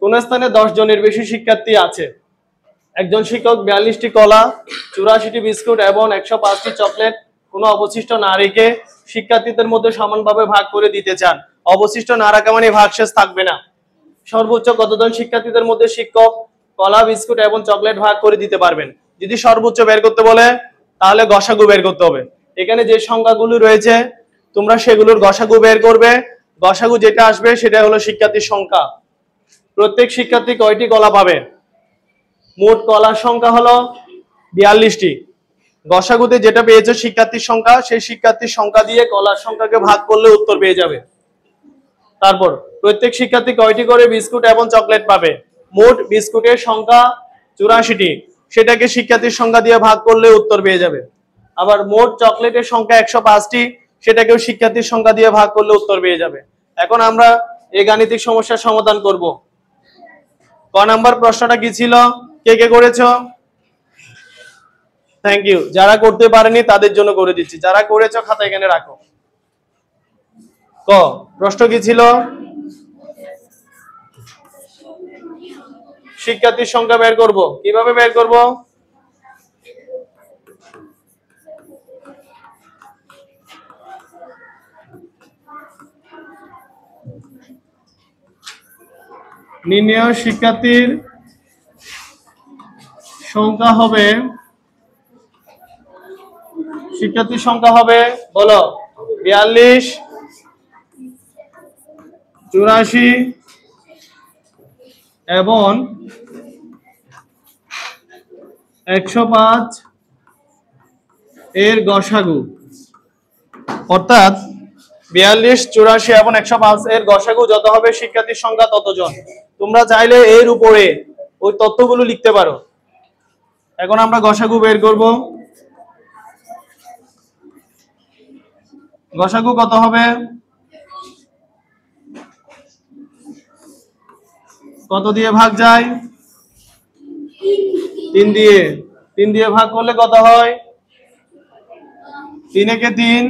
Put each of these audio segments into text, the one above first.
কোন স্থানে 10 জনের বেশি শিক্ষার্থী আছে? একজন শিক্ষক 42টি কলা, 84টি বিস্কুট এবং 105টি চকলেট কোনো অবশিষ্ট না রেখে শিক্ষার্থীদের মধ্যে সমানভাবে ভাগ করে দিতে চান। অবশিষ্ট না রাখা মানে ভাগশেষ থাকবে না। সর্বোচ্চ কতজন শিক্ষার্থীদের মধ্যে শিক্ষক কলা, বিস্কুট এবং চকলেট ভাগ করে দিতে পারবেন? যদি সর্বোচ্চ বের করতে বলে তাহলে গসাগু বের করতে হবে। এখানে যে সংখ্যাগুলো রয়েছে তোমরা সেগুলোর গসাগু বের করবে। গসাগু যেটা আসবে সেটা হলো শিক্ষার্থীর সংখ্যা। প্রত্যেক শিক্ষার্থী কয়টি কলা পাবে? মোট কলার সংখ্যা হলো 42টি। গসাগুতে যেটা পেয়েছে শিক্ষার্থীর সংখ্যা, সেই শিক্ষার্থীর সংখ্যা দিয়ে কলার সংখ্যাকে ভাগ করলে উত্তর পেয়ে যাবে। তারপর প্রত্যেক শিক্ষার্থী কয়টি করে বিস্কুট এবং চকলেট পাবে? মোট বিস্কুটের সংখ্যা 84টি, সেটাকে শিক্ষার্থীর সংখ্যা দিয়ে ভাগ করলে উত্তর পেয়ে যাবে। আবার মোট চকলেটের সংখ্যা 105টি, সেটাকেও শিক্ষার্থীর সংখ্যা দিয়ে ভাগ করলে উত্তর পেয়ে যাবে। এখন আমরা এই গাণিতিক সমস্যার সমাধান করব। ক নাম্বার প্রশ্নটা কি ছিল? কে কে করেছো? Thank you. যারা করতে পারেনি তাদের জন্য করে দিচ্ছি, যারা করেছো খাতা এখানে রাখো। ক প্রশ্ন কি ছিল? শিক্ষার্থীর সংখ্যা বের করব। কিভাবে বের করব? নির্ণেয় শিক্ষার্থীর সংখ্যা হবে, শিক্ষার্থীর সংখ্যা হবে বলো 42, 84 এবং 105 এর গসাগু। অর্থাৎ 42, 84 এবং 105 এর গসাগু যত হবে শিক্ষার্থীর সংখ্যা ততজন। তোমরা চাইলে এর উপরে ওই তথ্যগুলো লিখতে পারো। এখন আমরা গসাগু বের করব। গসাগু কত হবে? কত দিয়ে ভাগ যায়? 3 দিয়ে। 3 দিয়ে ভাগ করলে কত হয়? 3 একে 3,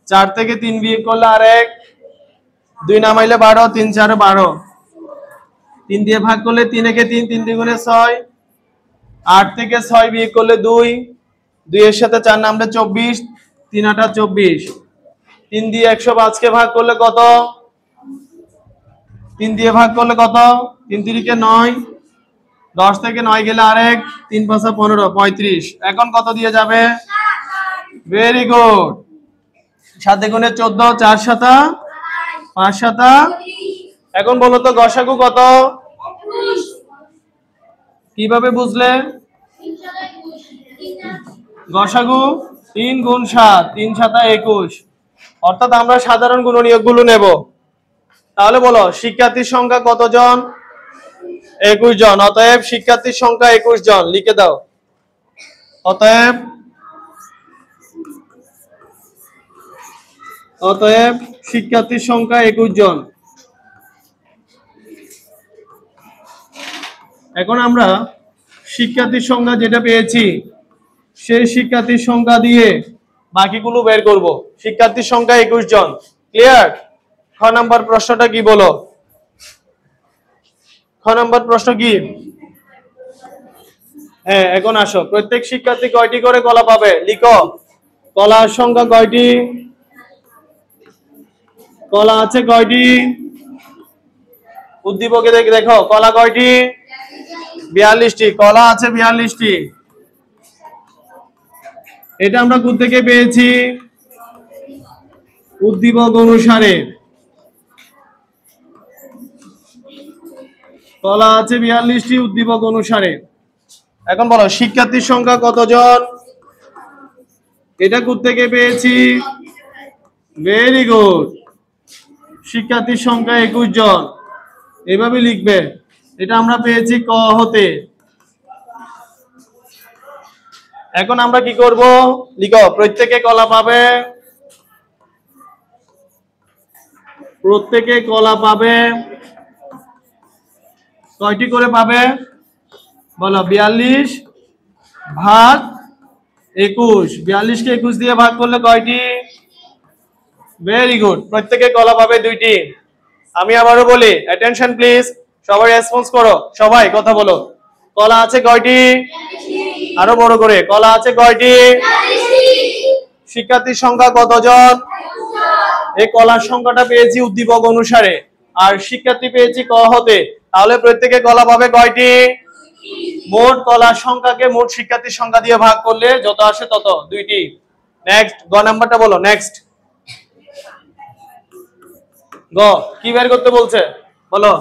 4 থেকে 3 বিয়োগ করলে আরেক, 2 নামাইলে 12, 3 4 12। 3 দিয়ে ভাগ করলে 3 একে 3, 3 দ্বিগুণে 6, 8 থেকে 6 বিয়োগ করলে 2, 2 এর সাথে 4 নামলে 24, 3 8 24। 3 দিয়ে 105 কে ভাগ করলে কত? 3 দিয়ে ভাগ করলে কত? 3 3 9, 10 থেকে 9 গেলে আরেক, 3 5 15, 35। এখন কত দিয়ে যাবে? Very good. 7 গুণে 14, 4 7 5 7। এখন বলো তো গসাগু কত? কিভাবে বুঝলে? গসাগু 3 গুণ 7, 3 7 21। অর্থাৎ আমরা সাধারণ গুণনীয়কগুলো নেব। তাহলে বলো শিক্ষার্থীর সংখ্যা কতজন? 21 জন। অতএব শিক্ষার্থীর সংখ্যা 21 জন। লিখে দাও। অতএব শিক্ষার্থীর সংখ্যা 21 জন। এখন আমরা শিক্ষার্থীর সংখ্যা যেটা পেয়েছি সেই শিক্ষার্থীর সংখ্যা দিয়ে বাকিগুলো বের করব। শিক্ষার্থীর সংখ্যা 21 জন। ক্লিয়ার? খ নাম্বার প্রশ্নটা কি বলো? খ নাম্বার প্রশ্ন কি? হ্যাঁ, এখন আসো। প্রত্যেক শিক্ষার্থী কয়টি করে কলা পাবে? লিখো। কলার সংখ্যা কয়টি? কলা আছে কয়টি? উদ্দীপকে দেখো কলা কয়টি? 42টি। কলা আছে 42টি। এটা আমরা কোথা থেকে পেয়েছি? উদ্দীপক অনুসারে। কলা আছে 42টি উদ্দীপক অনুসারে। এখন বলো শিক্ষার্থীর সংখ্যা কতজন? এটা কোথা থেকে পেয়েছি? Very good. শিক্ষার্থীর সংখ্যা 21 জন। এভাবে লিখবে। এটা আমরা পেয়েছি ক হতে। এখন আমরা কি করব? লিখো প্রত্যেকে কলা পাবে। প্রত্যেকে কলা পাবে। কয়টি করে পাবে? বলো 42 ভাগ 21। 42 কে 21 দিয়ে ভাগ করলে কয়টি? Very good. প্রত্যেকে কলা পাবে 2টি। আমি আবারও বলি, অ্যাটেনশন প্লিজ। সবাই রেসপন্স করো, সবাই কথা বলো। কলা আছে কয়টি? আরো বড় করে, কলা আছে কয়টি? শিক্ষার্থীর সংখ্যা কতজন? এই কলার সংখ্যাটা পেয়েছি উদ্দীপক অনুসারে, আর শিক্ষার্থী পেয়েছি ক হতে। তাহলে প্রত্যেকে কলা পাবে কয়টি? মোট কলার সংখ্যাকে মোট শিক্ষার্থীর সংখ্যা দিয়ে ভাগ করলে যত আসে তত, 2টি। নেক্সট, গ নাম্বারটা বলো। নেক্সট গ কি বের করতে বলছে বলো।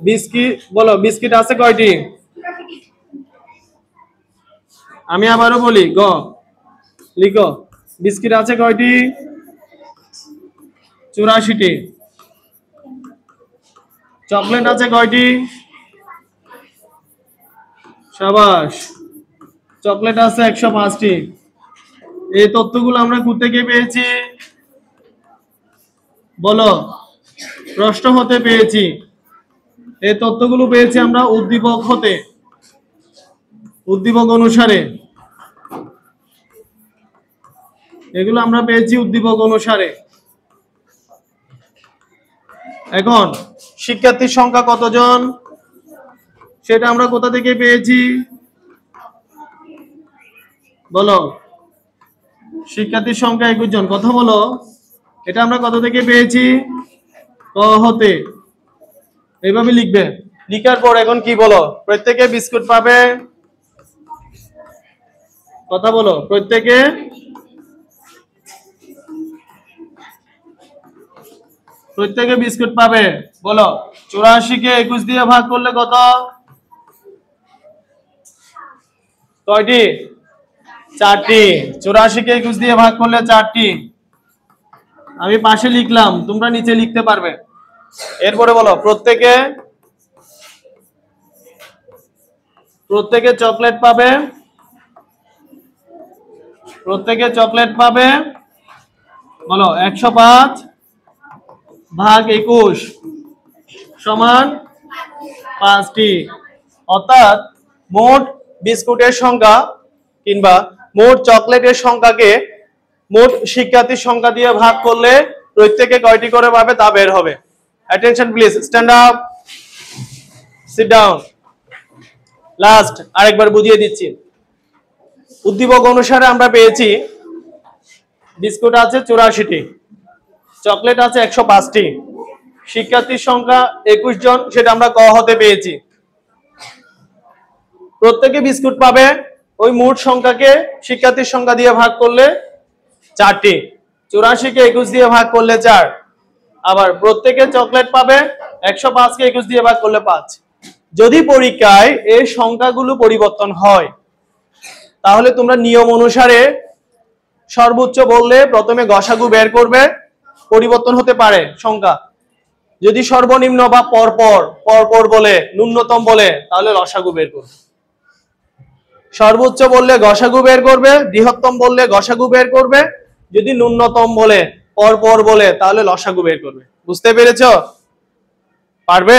বিস্কিট বলো, বিস্কিট আছে কয়টি? আমি আবারও বলি, গ লিখো, বিস্কিট আছে কয়টি? 84টি। চকলেট আছে কয়টি? সাবাস, চকলেট আছে 105টি। এই তথ্যগুলো আমরা কোথা থেকে পেয়েছি বলো? প্রশ্ন হতে পেয়েছি। এই তথ্যগুলো পেয়েছি আমরা উদ্দীপক হতে, উদ্দীপক অনুসারে। এগুলো আমরা পেয়েছি উদ্দীপক অনুসারে। এখন শিক্ষার্থীর সংখ্যা কতজন সেটা আমরা কোথা থেকে পেয়েছি বলো? শিক্ষার্থীর সংখ্যা 21 জন। কথা বলো, এটা আমরা কত থেকে পেয়েছি? ক হতে। এইভাবে লিখবে। লিখার পর এখন কি বলো? প্রত্যেকে বিস্কুট পাবে। কথা বলো, প্রত্যেকে বিস্কুট পাবে। বলো, 84 কে 21 দিয়ে ভাগ করলে কত? কয়টি? 4টি। 84 কে 21 দিয়ে ভাগ করলে 4টি। আমি পাশে লিখলাম, তোমরা নিচে লিখতে পারবে। এরপরে বলো, প্রত্যেকে চকলেট পাবে। প্রত্যেকে চকলেট পাবে। বলো, 105 ভাগ 21 সমান 5টি। অর্থাৎ মোট বিস্কুটের সংখ্যা কিংবা মোট চকলেটের সংখ্যাকে মোট শিক্ষার্থীর সংখ্যা দিয়ে ভাগ করলে প্রত্যেকে কয়টি করে পাবে তা বের হবে। Attention please, stand up, sit down. Last আরেকবার বুঝিয়ে দিচ্ছি। উদ্দীপক অনুসারে আমরা পেয়েছি বিস্কুট আছে 84টি, চকলেট আছে 105টি, শিক্ষার্থীর সংখ্যা 21 জন, সেটা আমরা ক হতে পেয়েছি। প্রত্যেকে বিস্কুট পাবে, ওই মোট সংখ্যাকে শিক্ষার্থীর সংখ্যা দিয়ে ভাগ করলে 4টি। 84 কে 21 দিয়ে ভাগ করলে 4। আবার প্রত্যেকে চকলেট পাবে, 105 কে 21 দিয়ে ভাগ করলে 5। যদি পরীক্ষায় এই সংখ্যাগুলো পরিবর্তন হয় তাহলে তোমরা নিয়ম অনুসারে সর্বোচ্চ বললে প্রথমে গসাগু বের করবে, পরিবর্তন হতে পারে সংখ্যা। যদি সর্বনিম্ন বা পরপর বলে, ন্যূনতম বলে, তাহলে লসাগু বের করবে। সর্বোচ্চ বললে গসাগু বের করবে, বৃহত্তম বললে গসাগু বের করবে, যদি ন্যূনতম বলে, পরপর বলে, তাহলে লসাগু বের করবে। বুঝতে পেরেছো? পারবে?